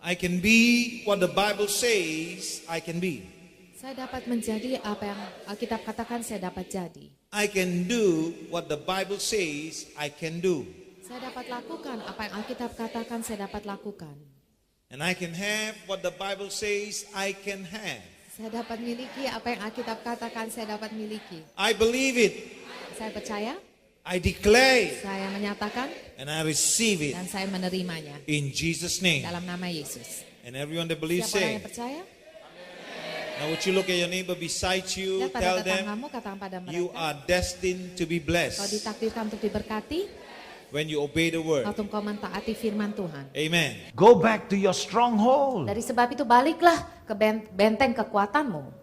I can be what the Bible says I can be. Saya dapat menjadi apa yang Alkitab katakan saya dapat jadi. I can do what the Bible says I can do. Saya dapat lakukan apa yang Alkitab katakan saya dapat lakukan. And I can have what the Bible says I can have. Saya dapat miliki apa yang Alkitab katakan saya dapat miliki. I believe it. Saya percaya, I declare it. saya menyatakan, And I receive it dan saya menerimanya. in Jesus' name. Dalam nama Yesus. And everyone that believes Siapa orang say. yang percaya? Now would you look at your neighbor beside you, Lihat pada tell them tetanggamu, katakan pada you mereka. are destined to be Kau blessed ditakdirkan untuk diberkati, when you obey the word. waktu kau mentaati firman Tuhan. Amen. Go back to your stronghold. Dari sebab itu baliklah ke benteng kekuatanmu.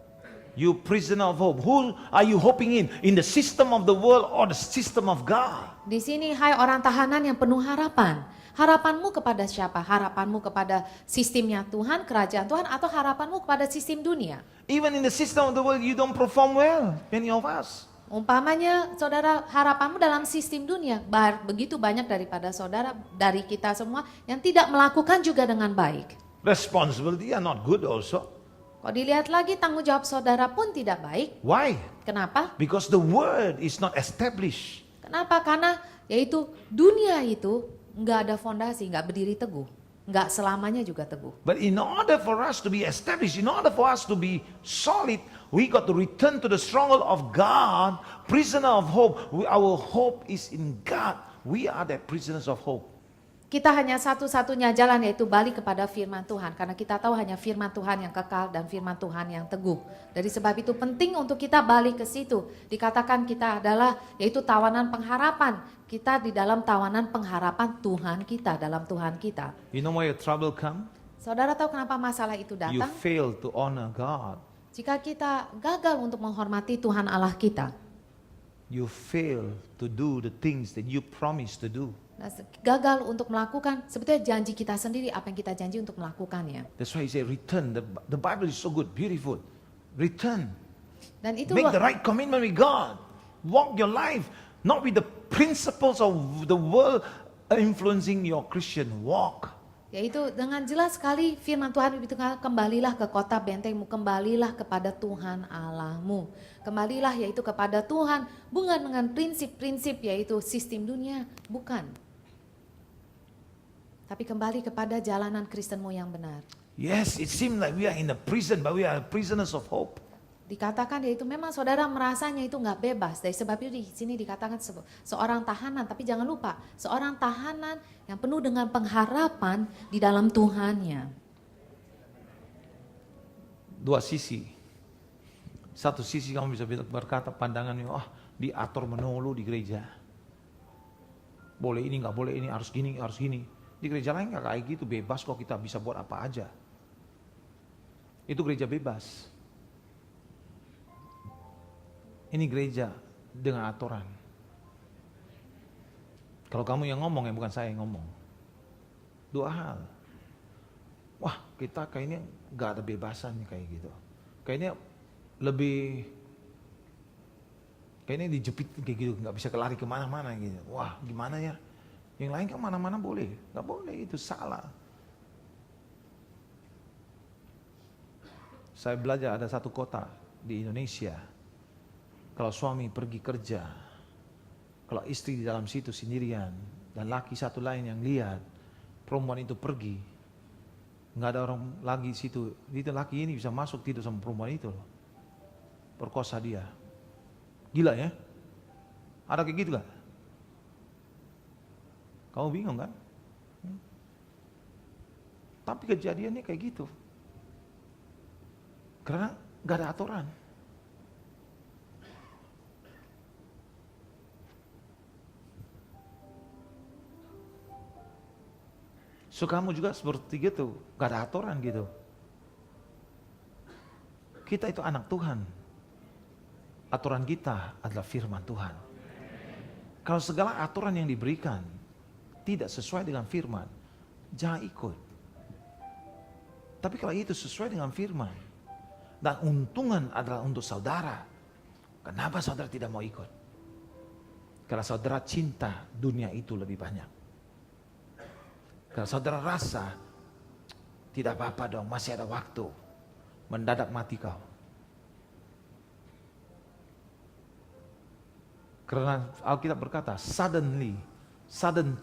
You prisoner of hope. Who are you hoping in? In the system of the world or the system of God? Di sini hai orang tahanan yang penuh harapan. Harapanmu kepada siapa? Harapanmu kepada sistemnya Tuhan, kerajaan Tuhan, atau harapanmu kepada sistem dunia? Even in the system of the world, you don't perform well. Many of us. Umpamanya saudara harapanmu dalam sistem dunia, begitu banyak daripada saudara, dari kita semua yang tidak melakukan juga dengan baik. Responsibility are not good also. Kalau dilihat lagi tanggung jawab saudara pun tidak baik. Why? Kenapa? Because the word is not established. Kenapa? Karena yaitu dunia itu nggak ada fondasi, nggak berdiri teguh, nggak selamanya juga teguh. But in order for us to be established, in order for us to be solid, we got to return to the stronghold of God, prisoner of hope. Our hope is in God. We are the prisoners of hope. Kita hanya satu-satunya jalan yaitu balik kepada firman Tuhan. Karena kita tahu hanya firman Tuhan yang kekal dan firman Tuhan yang teguh. Dari sebab itu penting untuk kita balik ke situ. Dikatakan kita adalah yaitu tawanan pengharapan. Kita di dalam tawanan pengharapan Tuhan kita, dalam Tuhan kita. You know why your trouble come? Saudara tahu kenapa masalah itu You datang? fail to honor God. Jika kita gagal untuk menghormati Tuhan Allah kita. You fail to do the things that you promised to do. Nah, gagal untuk melakukan sebetulnya janji kita sendiri, apa yang kita janji untuk melakukannya. That's why he said return. The Bible is so good, beautiful. Return. Dan itu Make the right commitment with God. Walk your life, not with the principles of the world influencing your Christian walk. yaitu dengan jelas sekali firman Tuhan itu kembalilah ke kota bentengmu, kembalilah kepada Tuhan Allahmu. Kembalilah yaitu kepada Tuhan, bukan dengan prinsip-prinsip yaitu sistem dunia, bukan. Tapi kembali kepada jalanan Kristenmu yang benar. Yes, it seems like we are in a prison, but we are prisoners of hope. Dikatakan yaitu memang saudara merasanya itu nggak bebas. Dari sebab itu di sini dikatakan seorang tahanan, tapi jangan lupa seorang tahanan yang penuh dengan pengharapan di dalam Tuhannya. Dua sisi. Satu sisi kamu bisa berkata pandangannya, diatur menulu di gereja. Boleh ini, nggak boleh ini, harus gini, harus gini. Di gereja lain nggak kayak gitu, bebas kok, kita bisa buat apa aja. Itu gereja bebas. Ini gereja dengan aturan. Kalau kamu yang ngomong, bukan saya yang ngomong. Dua hal. Wah, kita kayaknya nggak ada bebasan kayak gitu. Kayaknya kayaknya dijepit kayak gitu, nggak bisa kelari kemana-mana gitu. Wah, gimana ya? Yang lain kan mana-mana boleh, nggak boleh, itu salah. Saya belajar ada satu kota di Indonesia. Kalau suami pergi kerja, kalau istri di dalam situ sendirian, dan laki satu lain yang lihat, perempuan itu pergi, nggak ada orang lagi situ, itu laki ini bisa masuk tidur sama perempuan itu loh, perkosa dia, gila ya? Ada kayak gitu gak? Kamu bingung kan? Tapi kejadiannya kayak gitu, karena nggak ada aturan. So kamu juga seperti gitu, gak ada aturan gitu. Kita itu anak Tuhan. Aturan kita adalah firman Tuhan. Kalau segala aturan yang diberikan tidak sesuai dengan firman, jangan ikut. Tapi kalau itu sesuai dengan firman, dan untungan adalah untuk saudara, kenapa saudara tidak mau ikut? Karena saudara cinta dunia itu lebih banyak. Karena saudara rasa Tidak apa-apa dong, masih ada waktu. Mendadak mati kau. Karena Alkitab berkata, sudden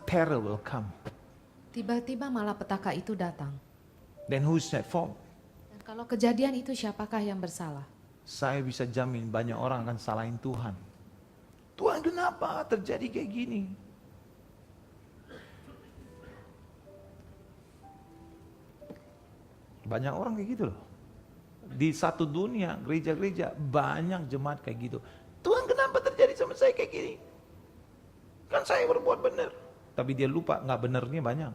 terror will come. Tiba-tiba malapetaka itu datang. Then who's at fault? Dan kalau kejadian itu siapakah yang bersalah? Saya bisa jamin banyak orang akan salahin Tuhan. Tuhan, kenapa terjadi kayak gini? Banyak orang kayak gitu loh. Di satu dunia, gereja-gereja, banyak jemaat kayak gitu. Tuhan, kenapa terjadi sama saya kayak gini? Kan saya berbuat benar. Tapi dia lupa, nggak benernya banyak.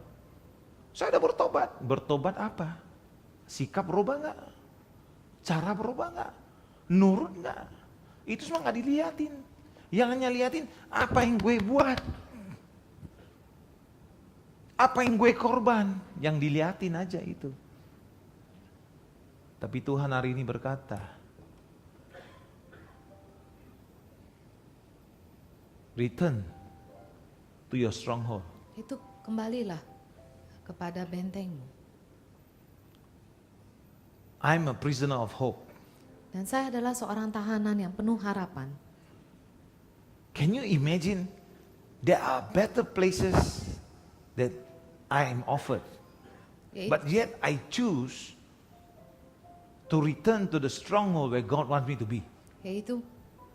Saya udah bertobat. Bertobat apa? Sikap berubah nggak? Cara berubah nggak? Nurut nggak? Itu semua nggak diliatin. Yang hanya liatin apa yang gue buat. Apa yang gue korban. Yang diliatin aja itu. Tapi Tuhan hari ini berkata, return to your stronghold. Itu kembalilah kepada bentengmu. I'm a prisoner of hope. Dan saya adalah seorang tahanan yang penuh harapan. Can you imagine? There are better places that I am offered. Yaitu, But yet I choose to return to the stronghold where God wants me to be. yaitu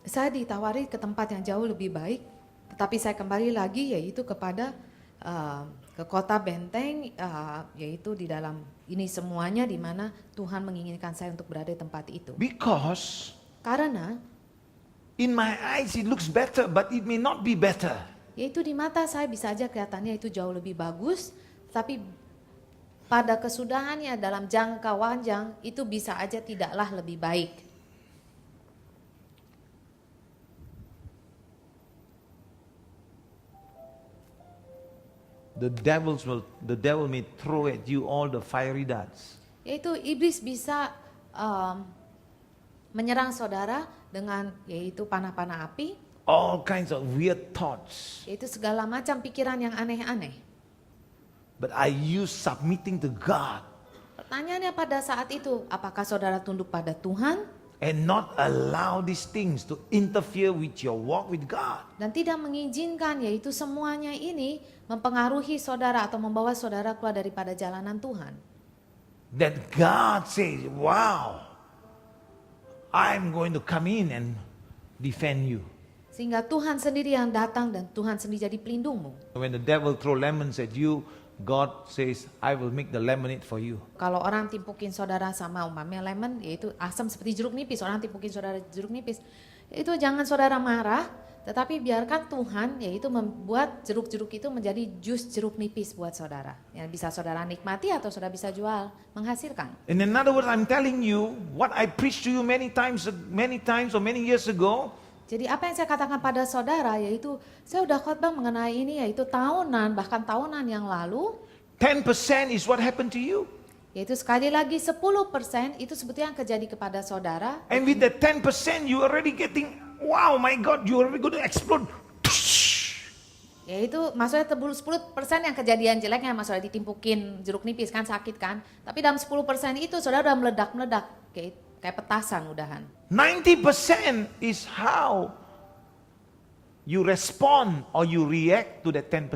saya ditawari ke tempat yang jauh lebih baik, tetapi saya kembali lagi yaitu kepada ke kota benteng, yaitu di dalam ini semuanya di mana Tuhan menginginkan saya untuk berada di tempat itu. Because Karena in my eyes it looks better, but it may not be better. yaitu di mata saya bisa aja kelihatannya itu jauh lebih bagus, tapi pada kesudahannya dalam jangka panjang itu bisa aja tidaklah lebih baik. The devil may throw at you all the fiery darts. Yaitu iblis bisa menyerang saudara dengan yaitu panah-panah api, All kinds of weird thoughts. yaitu segala macam pikiran yang aneh-aneh. But I use submitting to God Pertanyaannya pada saat itu, apakah saudara tunduk pada Tuhan and not allow these things to interfere with your walk with God. dan tidak mengizinkan yaitu semuanya ini mempengaruhi saudara atau membawa saudara keluar daripada jalanan Tuhan. That God says, wow, I'm going to come in and defend you. Sehingga Tuhan sendiri yang datang dan Tuhan sendiri jadi pelindungmu. When the devil throw lemons at you, God says, I will make the lemonade for you. Kalau orang timpukin saudara sama umpamanya lemon, yaitu asam seperti jeruk nipis, orang timpukin saudara jeruk nipis, itu jangan saudara marah, tetapi biarkan Tuhan yaitu membuat jeruk-jeruk itu menjadi jus jeruk nipis buat saudara. Yang bisa saudara nikmati atau saudara bisa jual, menghasilkan. In another words, I'm telling you what I preached to you many times or many years ago. Jadi apa yang saya katakan pada saudara yaitu saya udah khotbah mengenai ini yaitu tahunan bahkan tahunan yang lalu 10% is what happened to you. yaitu sekali lagi 10% itu sebetulnya yang terjadi kepada saudara. And with that 10%, you already getting, wow, my God, you already going to explode. Yaitu maksudnya 10% yang kejadian jeleknya mas saudara ditimpukin jeruk nipis kan sakit kan. Tapi dalam 10% itu saudara udah meledak-meledak kayak petasan udahan. 90% is how you respond or you react to that 10%.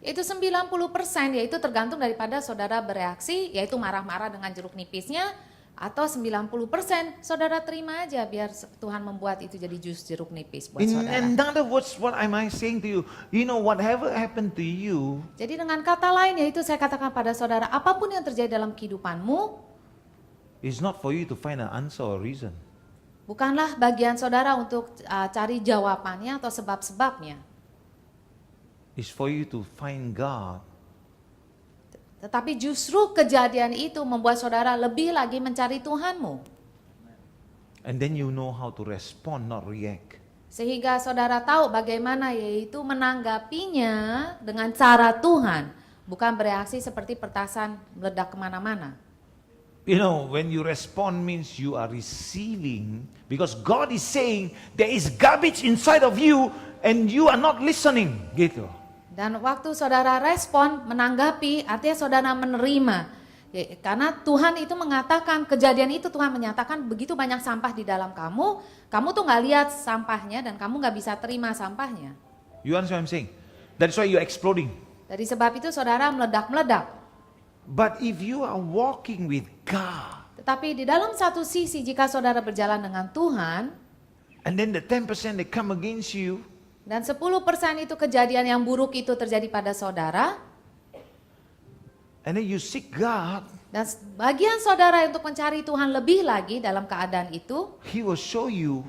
Yaitu 90% yaitu tergantung daripada saudara bereaksi yaitu marah-marah dengan jeruk nipisnya atau 90% saudara terima aja biar Tuhan membuat itu jadi jus jeruk nipis buat In saudara. other words, what am I saying to you? You know, whatever happened to you, Jadi dengan kata lain yaitu saya katakan pada saudara apapun yang terjadi dalam kehidupanmu it's not for you to find an answer or reason. bukanlah bagian saudara untuk cari jawabannya atau sebab-sebabnya. It's for you to find God Tetapi justru kejadian itu membuat saudara lebih lagi mencari Tuhanmu. and then you know how to respond, not react. Sehingga saudara tahu bagaimana yaitu menanggapinya dengan cara Tuhan. Bukan bereaksi seperti petasan meledak kemana-mana. You know, when you respond means you are receiving because God is saying there is garbage inside of you and you are not listening. Gitu. Dan waktu saudara respon, menanggapi, artinya saudara menerima. Ya, karena Tuhan itu mengatakan, kejadian itu Tuhan menyatakan begitu banyak sampah di dalam kamu tuh nggak lihat sampahnya dan kamu nggak bisa terima sampahnya. You understand what I'm saying? That's why you're exploding. Dari sebab itu saudara meledak-meledak. But if you are walking with God, Tetapi di dalam satu sisi jika saudara berjalan dengan Tuhan, and then the 10% they come against you, dan 10% itu kejadian yang buruk itu terjadi pada saudara, and then you seek God, dan bagian saudara untuk mencari Tuhan lebih lagi dalam keadaan itu, He will show you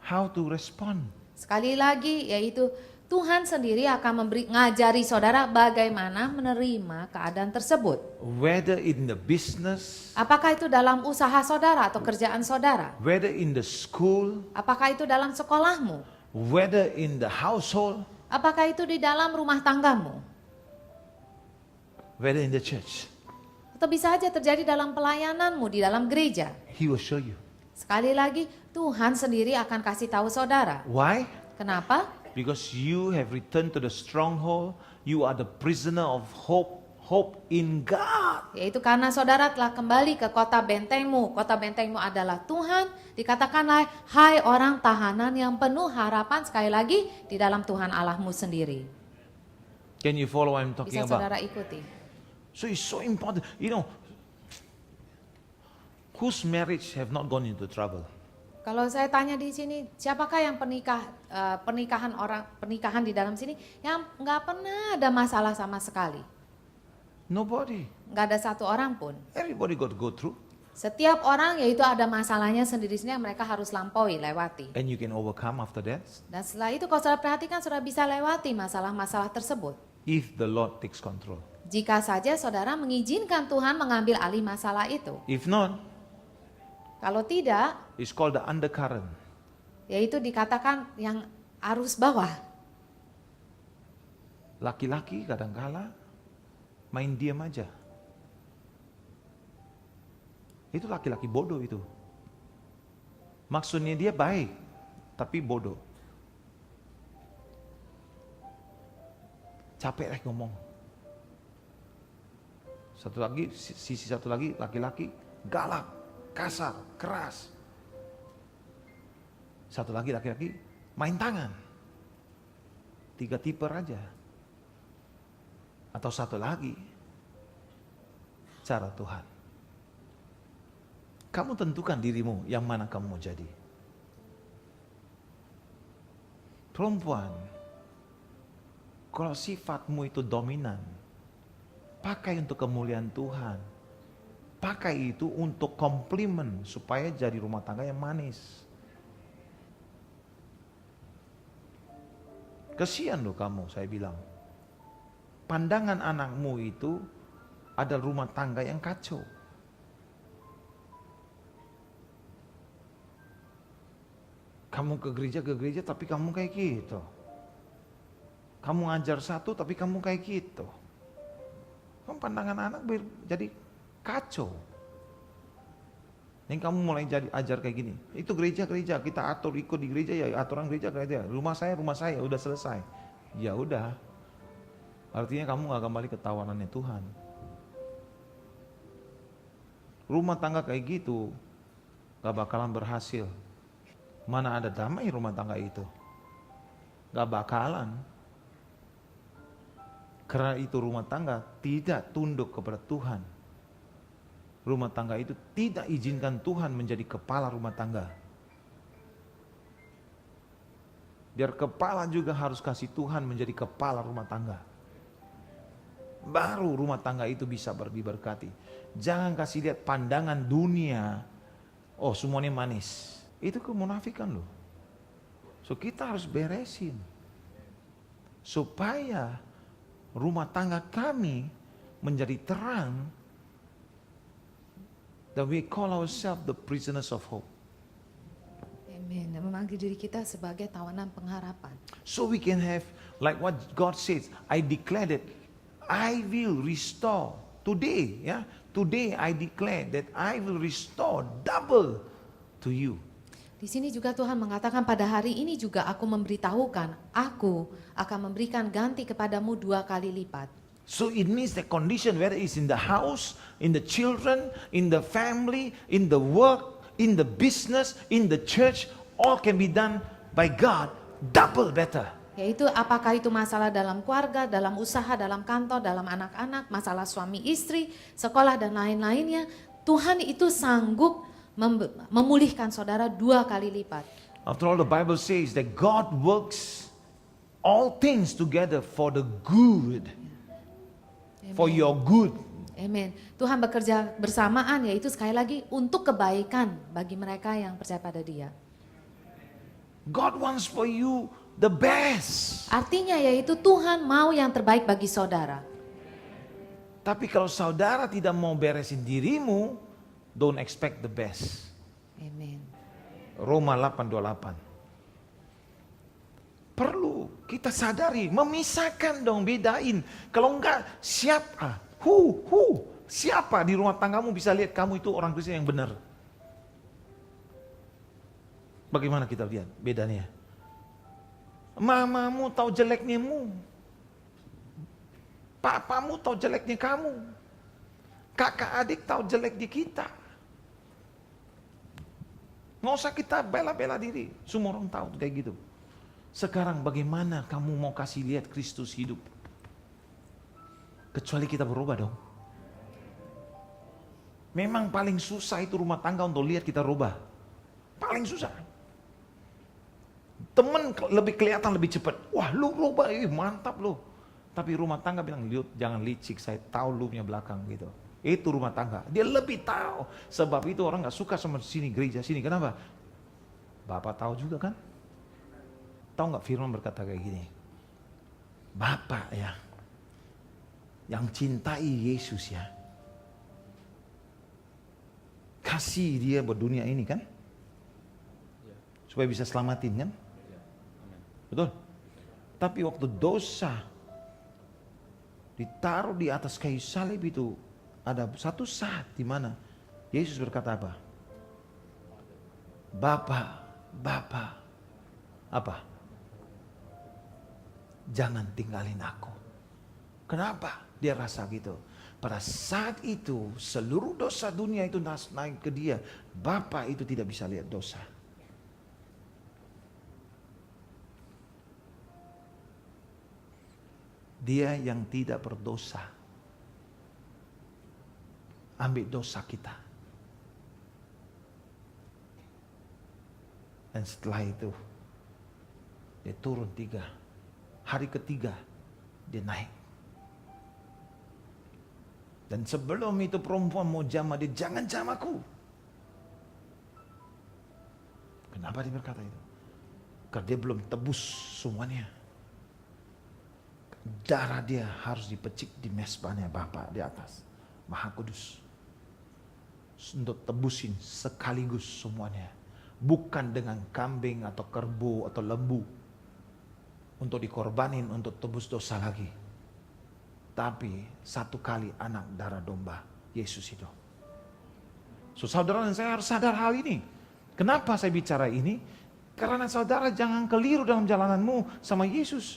how to respond. sekali lagi yaitu Tuhan sendiri akan ngajari saudara bagaimana menerima keadaan tersebut. Whether in the business, Apakah itu dalam usaha saudara atau kerjaan saudara? whether in the school, Apakah itu dalam sekolahmu? whether in the household, Apakah itu di dalam rumah tanggamu? whether in the church, Atau bisa saja terjadi dalam pelayananmu di dalam gereja. He will show you. Sekali lagi, Tuhan sendiri akan kasih tahu saudara. Why? Kenapa? Because you have returned to the stronghold. You are the prisoner of hope in God. Yaitu karena saudara telah kembali ke kota bentengmu. Kota bentengmu adalah Tuhan. Dikatakanlah, hai orang tahanan yang penuh harapan, sekali lagi di dalam Tuhan Allahmu sendiri. Can you follow what I'm talking Bisa about? saudara ikuti. So it's so important. You know, whose marriage have not gone into trouble? Kalau saya tanya di sini, siapakah yang pernikahan di dalam sini yang nggak pernah ada masalah sama sekali? Nobody. Nggak ada satu orang pun. Everybody got to go through. Setiap orang yaitu ada masalahnya sendiri-sendiri yang mereka harus lampaui, lewati. And you can overcome after that Dan setelah itu kalau saudara perhatikan, saudara bisa lewati masalah-masalah tersebut. if the Lord takes control. Jika saja saudara mengizinkan Tuhan mengambil alih masalah itu. If not, Kalau tidak, it's called the undercurrent. yaitu dikatakan yang arus bawah. Laki-laki kadangkala main diam aja. Itu laki-laki bodoh itu. Maksudnya dia baik, tapi bodoh. Capek ngomong. Sisi satu lagi laki-laki galak, kasar, keras. Satu lagi laki-laki main tangan. 3 tipe aja. Atau satu lagi cara Tuhan. Kamu tentukan dirimu yang mana kamu mau jadi. Perempuan, kalau sifatmu itu dominan, pakai untuk kemuliaan Tuhan. Pakai itu untuk komplimen supaya jadi rumah tangga yang manis. Kesian loh kamu, saya bilang. Pandangan anakmu itu adalah rumah tangga yang kacau. Kamu ke gereja tapi kamu kayak gitu. Kamu ngajar satu tapi kamu kayak gitu. Kamu pandangan anak jadi kacau. Yang kamu mulai jadi ajar kayak gini. Itu gereja, kita atur ikut di gereja ya, aturan gereja. Rumah saya udah selesai. Ya udah. Artinya kamu gak kembali ke tawanannya Tuhan. Rumah tangga kayak gitu gak bakalan berhasil. Mana ada damai rumah tangga itu? Gak bakalan. Karena itu rumah tangga tidak tunduk kepada Tuhan. Rumah tangga itu tidak izinkan Tuhan menjadi kepala rumah tangga. Biar kepala juga harus kasih Tuhan menjadi kepala rumah tangga. Baru rumah tangga itu bisa diberkati. Jangan kasih lihat pandangan dunia. Oh semuanya manis. Itu kemunafikan loh. So kita harus beresin. Supaya rumah tangga kami menjadi terang. That we call ourselves the prisoners of hope. Amin. Dan memanggil diri kita sebagai tawanan pengharapan. So we can have like what God says. I declare that I will restore today. Ya, today I declare that I will restore double to you. Di sini juga Tuhan mengatakan pada hari ini juga aku memberitahukan, aku akan memberikan ganti kepadamu 2 kali lipat. So it means the condition, whether it's in the house, in the children, in the family, in the work, in the business, in the church, all can be done by God double better. Yaitu apakah itu masalah dalam keluarga, dalam usaha, dalam kantor, dalam anak-anak, masalah suami istri, sekolah dan lain-lainnya. Tuhan itu sanggup memulihkan saudara 2 kali lipat. After all, the Bible says that God works all things together for the good. For your good. Amen. Tuhan bekerja bersamaan, yaitu sekali lagi untuk kebaikan bagi mereka yang percaya pada Dia. God wants for you the best. Artinya yaitu Tuhan mau yang terbaik bagi saudara. Tapi kalau saudara tidak mau beresin dirimu, don't expect the best. Amen. Roma 8:28. Perlu kita sadari, memisahkan dong, bedain. Kalau enggak, siapa di rumah tanggamu bisa lihat kamu itu orang Kristen yang benar? Bagaimana kita lihat bedanya? Mamamu tahu jeleknya-mu. Papamu tahu jeleknya kamu. Kakak adik tahu jeleknya kita. Nggak usah kita bela-bela diri. Semua orang tahu kayak gitu. Sekarang bagaimana kamu mau kasih lihat Kristus hidup? Kecuali kita berubah dong. Memang paling susah itu rumah tangga untuk lihat kita rubah. Paling susah. Temen lebih kelihatan lebih cepat. Wah lu rubah, mantap lu. Tapi rumah tangga bilang, jangan licik, saya tahu lu punya belakang gitu. Itu rumah tangga. Dia lebih tahu. Sebab itu orang gak suka sama sini gereja sini. Kenapa? Bapak tahu juga kan? Tahu nggak firman berkata kayak gini, Bapak ya, yang cintai Yesus ya, kasih dia buat dunia ini kan, supaya bisa selamatin kan, betul? Tapi waktu dosa ditaruh di atas kayu salib itu, ada satu saat di mana Yesus berkata apa? Bapak, apa? Jangan tinggalin aku. Kenapa dia rasa gitu? Pada saat itu seluruh dosa dunia itu naik ke dia. Bapa itu tidak bisa lihat dosa. Dia yang tidak berdosa ambil dosa kita. Dan setelah itu dia turun 3 hari ketiga dia naik. Dan sebelum itu perempuan mau jamah dia, jangan jamaku. Kenapa dia berkata itu? Karena dia belum tebus semuanya. Darah dia harus dipecik di mezbahnya Bapa di atas, Maha Kudus. Untuk tebusin sekaligus semuanya. Bukan dengan kambing atau kerbau atau lembu. Untuk dikorbanin untuk tebus dosa lagi. Tapi satu kali anak darah domba Yesus itu. So saudara dan saya harus sadar hal ini. Kenapa saya bicara ini? Karena saudara jangan keliru dalam jalananmu sama Yesus.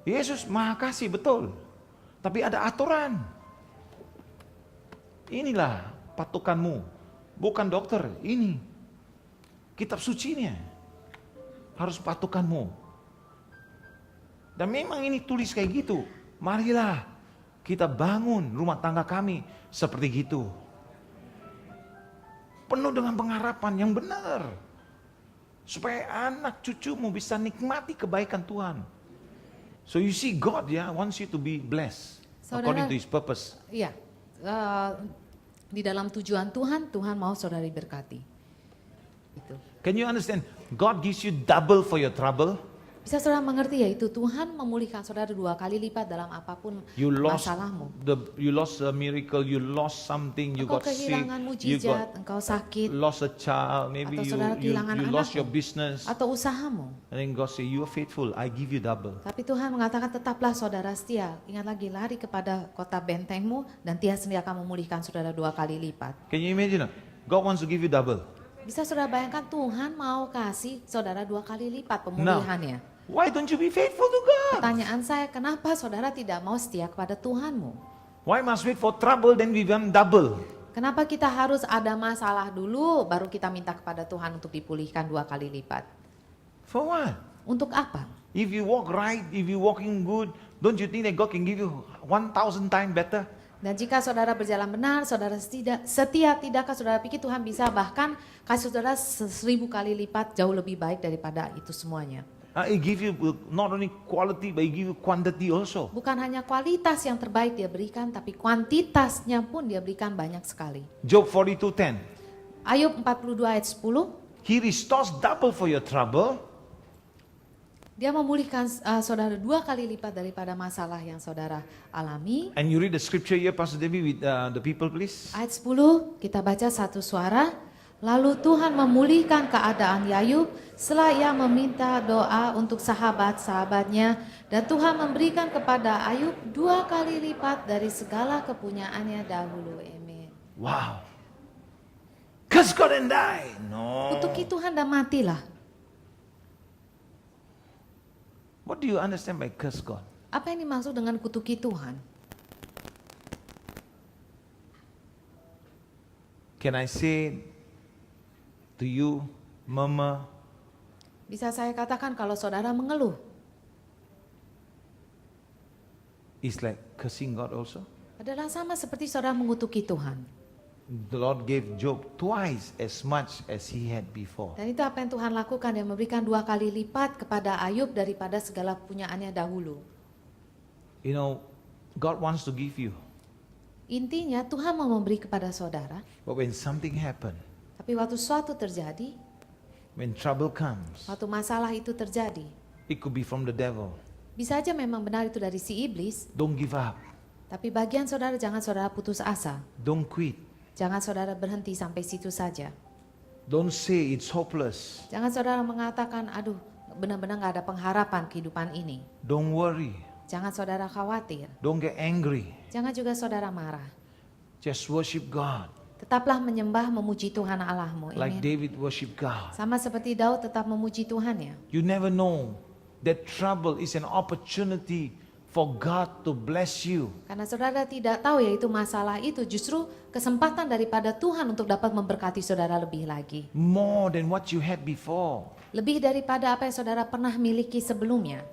Yesus Maha Kasih betul. Tapi ada aturan. Inilah patokanmu. Bukan dokter, ini. Kitab sucinya. Harus patokanmu. Dan memang ini tulis kayak gitu. Marilah kita bangun rumah tangga kami seperti gitu. Penuh dengan pengharapan yang benar. Supaya anak cucumu bisa nikmati kebaikan Tuhan. So you see God wants you to be blessed. According to His purpose. Iya. Di dalam tujuan Tuhan, Tuhan mau saudara diberkati. Itu. Can you understand? God gives you double for your trouble. Bisa saudara mengerti yaitu Tuhan memulihkan saudara 2 kali lipat dalam apapun masalahmu. You lost a miracle, you lost something, you engkau got sick, kehilangan mujizat, engkau sakit, lost a child, maybe atau saudara kehilangan you lost anakmu, your business. atau usahamu. And then God say, you are faithful, I give you double. Tapi Tuhan mengatakan tetaplah saudara setia. Ingat lagi, lari kepada kota bentengmu dan Dia sendiri akan memulihkan saudara 2 kali lipat. Can you imagine? God wants to give you double. Bisa saudara bayangkan Tuhan mau kasih saudara 2 kali lipat pemulihannya. Why don't you be faithful to God? Pertanyaan saya, kenapa saudara tidak mau setia kepada Tuhanmu? Why must wait for trouble then we want double? Kenapa kita harus ada masalah dulu baru kita minta kepada Tuhan untuk dipulihkan 2 kali lipat? For what? Untuk apa? If you walk right, if you walking good, don't you think that God can give you 1,000 times better? Dan jika saudara berjalan benar, saudara setia, tidakkah saudara pikir Tuhan bisa bahkan kasih saudara 1000 kali lipat jauh lebih baik daripada itu semuanya? It give you not only quality, but it give you quantity also. Bukan hanya kualitas yang terbaik dia berikan, tapi kuantitasnya pun dia berikan banyak sekali. Job 42:10. Ayub 42 ayat 10, He restores double for your trouble. dia memulihkan saudara 2 kali lipat daripada masalah yang saudara alami. And you read the scripture here, Pastor Debbie, with the people, please. Ayat 10, kita baca satu suara. Lalu Tuhan memulihkan keadaan Ayub setelah ia meminta doa untuk sahabat-sahabatnya. Dan Tuhan memberikan kepada Ayub 2 kali lipat dari segala kepunyaannya dahulu. Amin. Wow. Curse God and die. No. Kutuki Tuhan dan matilah. What do you understand by curse God? Apa yang dimaksud dengan kutuki Tuhan? Can I say to you, murmur, Bisa saya katakan kalau saudara mengeluh, is like cursing God also? adalah sama seperti saudara mengutuki Tuhan. The Lord gave Job twice as much as he had before. Dan itu apa yang Tuhan lakukan, dia memberikan 2 kali lipat kepada Ayub daripada segala punyaannya dahulu. You know, God wants to give you. Intinya Tuhan mau memberi kepada saudara, But when something happens, tapi waktu suatu terjadi, when trouble comes, waktu masalah itu terjadi, it could be from the devil. bisa aja memang benar itu dari si iblis, Don't give up. tapi bagian saudara jangan saudara putus asa. Don't quit. Jangan saudara berhenti sampai situ saja. Don't say it's hopeless. Jangan saudara mengatakan, aduh benar-benar gak ada pengharapan kehidupan ini. Don't worry. Jangan saudara khawatir. Don't get angry. Jangan juga saudara marah. Just worship God. Tetaplah menyembah, memuji Tuhan Allahmu. Like Amin. David worship God. Sama seperti Daud tetap memuji Tuhan ya. You never know that trouble is an opportunity for God to bless you. Karena saudara tidak tahu yaitu masalah itu justru kesempatan daripada Tuhan untuk dapat memberkati saudara lebih lagi. More than what you had before. Lebih daripada apa yang saudara pernah miliki sebelumnya.